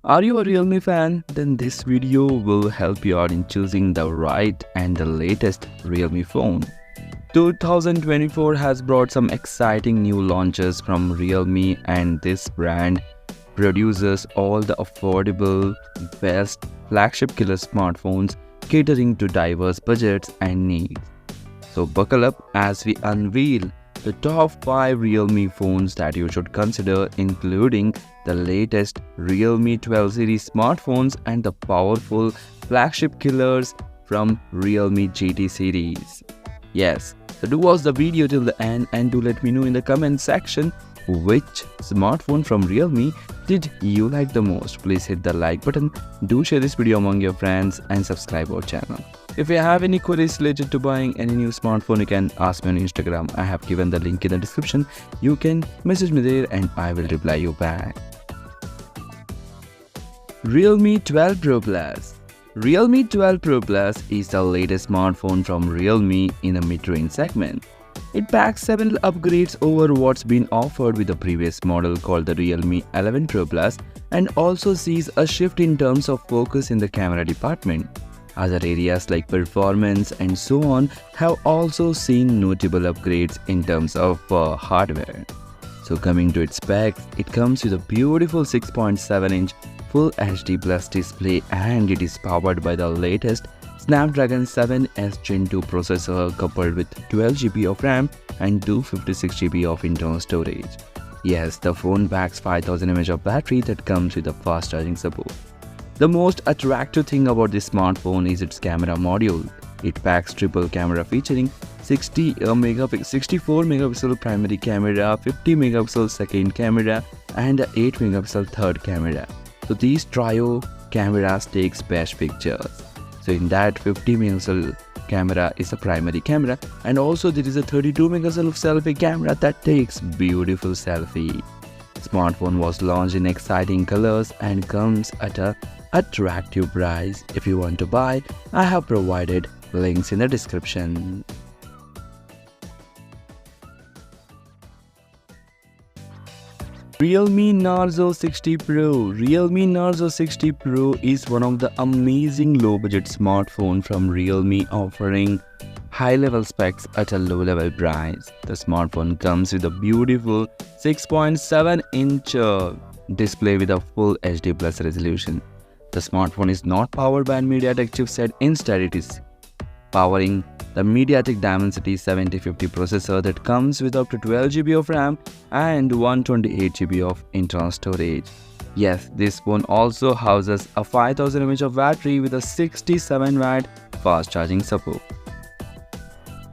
Are you a Realme fan? Then this video will help you out in choosing the right and the latest Realme phone. 2024 has brought some exciting new launches from Realme, and this brand produces all the affordable, best flagship killer smartphones catering to diverse budgets and needs. So buckle up as we unveil the top 5 Realme phones that you should consider, including the latest Realme 12 series smartphones and the powerful flagship killers from Realme GT series. Yes, so do watch the video till the end and do let me know in the comment section which smartphone from Realme did you like the most. Please hit the like button, do share this video among your friends and subscribe our channel. If you have any queries related to buying any new smartphone, you can ask me on Instagram. I have given the link in the description. You can message me there and I will reply you back. Realme 12 Pro Plus. Realme 12 Pro Plus is the latest smartphone from Realme in the mid-range segment. It packs several upgrades over what's been offered with the previous model called the Realme 11 Pro Plus, and also sees a shift in terms of focus in the camera department. Other areas like performance and so on have also seen notable upgrades in terms of hardware. So coming to its specs, it comes with a beautiful 6.7-inch Full HD Plus display, and it is powered by the latest Snapdragon 7S Gen 2 processor coupled with 12GB of RAM and 256GB of internal storage. Yes, the phone packs 5000 mAh of battery that comes with a fast charging support. The most attractive thing about this smartphone is its camera module. It packs triple camera featuring 64 megapixel primary camera, 50 megapixel second camera and 8 megapixel third camera. So these trio cameras takes best pictures. So in that 50 megapixel camera is a primary camera, and also there is a 32 megapixel selfie camera that takes beautiful selfie. Smartphone was launched in exciting colors and comes at a attractive price. If you want to buy, I have provided links in the description. Realme Narzo 60 Pro. Realme Narzo 60 Pro is one of the amazing low-budget smartphone from Realme, offering high-level specs at a low-level price. The smartphone comes with a beautiful 6.7-inch display with a full HD plus resolution. The smartphone is not powered by a MediaTek chipset. Instead, it is powering the MediaTek Dimensity 7050 processor that comes with up to 12GB of RAM and 128GB of internal storage. Yes, this phone also houses a 5000 mAh of battery with a 67W fast charging support.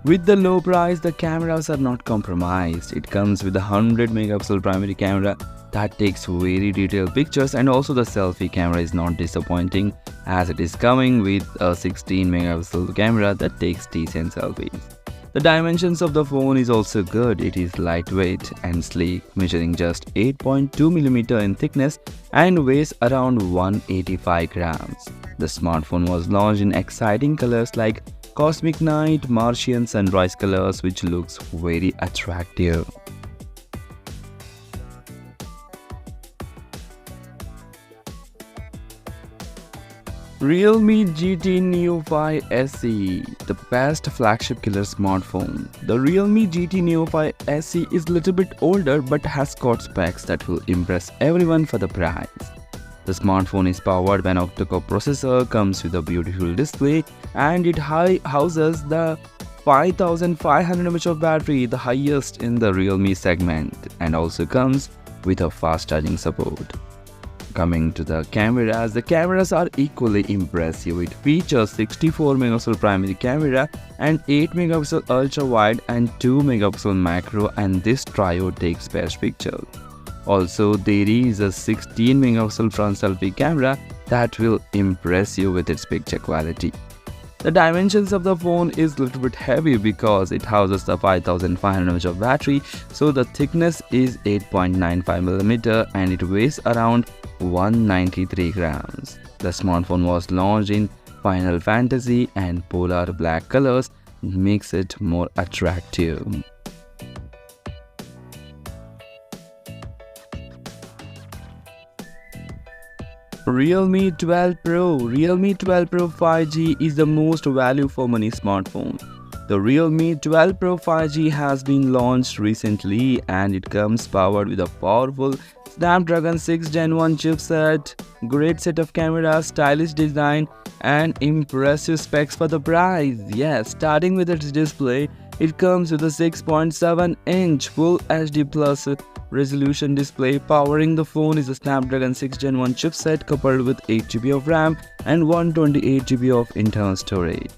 With the low price, the cameras are not compromised. It comes with a 100 megapixel primary camera that takes very detailed pictures, and also the selfie camera is not disappointing as it is coming with a 16 megapixel camera that takes decent selfies. The dimensions of the phone is also good. It is lightweight and sleek, measuring just 8.2mm in thickness and weighs around 185 grams. The smartphone was launched in exciting colors like Cosmic Night, Martian Sunrise colors, which looks very attractive. Realme GT New5 SE, the best flagship killer smartphone. The Realme GT New5 SE is a little bit older but has got specs that will impress everyone for the price. The smartphone is powered by an octa-core processor, comes with a beautiful display, and it houses the 5500 mAh of battery, the highest in the Realme segment, and also comes with a fast charging support. Coming to the cameras are equally impressive. It features 64 megapixel primary camera and 8 megapixel ultra wide and 2 megapixel macro, and this trio takes best pictures. Also, there is a 16 megapixel front selfie camera that will impress you with its picture quality. The dimensions of the phone is a little bit heavy because it houses the 5500 mAh of battery, so the thickness is 8.95mm and it weighs around 193 grams. The smartphone was launched in Final Fantasy and Polar Black colors, makes it more attractive. Realme 12 Pro. Realme 12 Pro 5G is the most value for money smartphone. The Realme 12 Pro 5G has been launched recently and it comes powered with a powerful Snapdragon 6 Gen 1 chipset, great set of cameras, stylish design and impressive specs for the price. Yes, starting with its display, it comes with a 6.7-inch Full HD Plus resolution display. Powering the phone is a Snapdragon 6 Gen 1 chipset coupled with 8GB of RAM and 128GB of internal storage.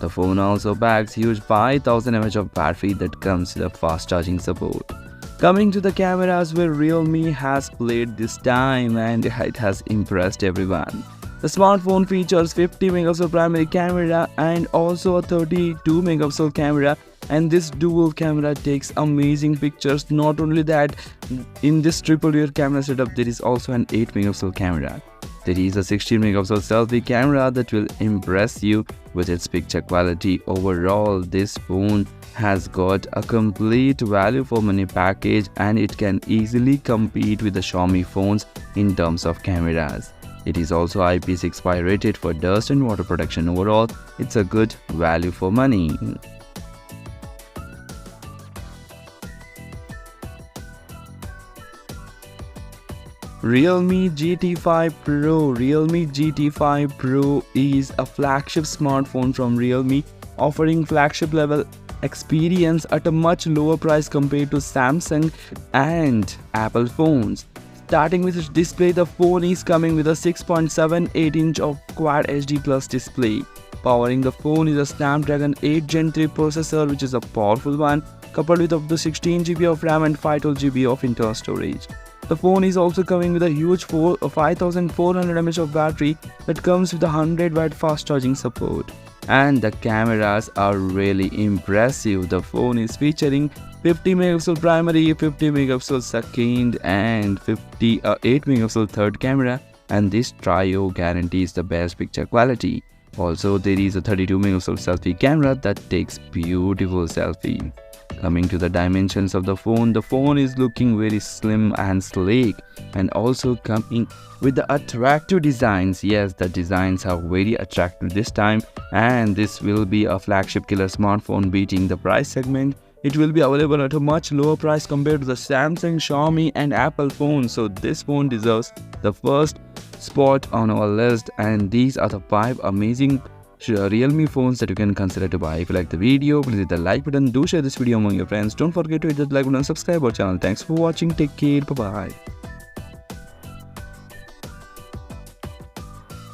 The phone also packs huge 5000 mAh of battery that comes with a fast charging support. Coming to the cameras, where Realme has played this time and it has impressed everyone. The smartphone features 50 megapixel primary camera and also a 32 megapixel camera, and this dual camera takes amazing pictures. Not only that, in this triple rear camera setup there is also an 8 megapixel camera. There is a 16 megapixel selfie camera that will impress you with its picture quality. Overall, this phone has got a complete value for money package and it can easily compete with the Xiaomi phones in terms of cameras. It is also IP65 rated for dust and water protection. Overall, it's a good value for money. Realme GT5 Pro. Realme GT5 Pro is a flagship smartphone from Realme, offering flagship level experience at a much lower price compared to Samsung and Apple phones. Starting with its display, the phone is coming with a 6.78-inch of Quad HD Plus display. Powering the phone is a Snapdragon 8 Gen 3 processor, which is a powerful one, coupled with up to 16GB of RAM and 512GB of internal storage. The phone is also coming with a huge 5400 mAh of battery that comes with a 100W fast charging support. And the cameras are really impressive. The phone is featuring 50 megapixel primary, 50 megapixel second and 8 megapixel third camera, and this trio guarantees the best picture quality. Also, there is a 32 megapixel selfie camera that takes beautiful selfie. Coming to the dimensions of the phone is looking very slim and sleek and also coming with the attractive designs. Yes, the designs are very attractive this time, and this will be a flagship killer smartphone beating the price segment. It will be available at a much lower price compared to the Samsung, Xiaomi and Apple phones. So this phone deserves the first spot on our list, and these are the 5 amazing Realme phones that you can consider to buy. If you like the video, please hit the like button. Do share this video among your friends. Don't forget to hit the like button and subscribe our channel. Thanks for watching. Take care. Bye bye.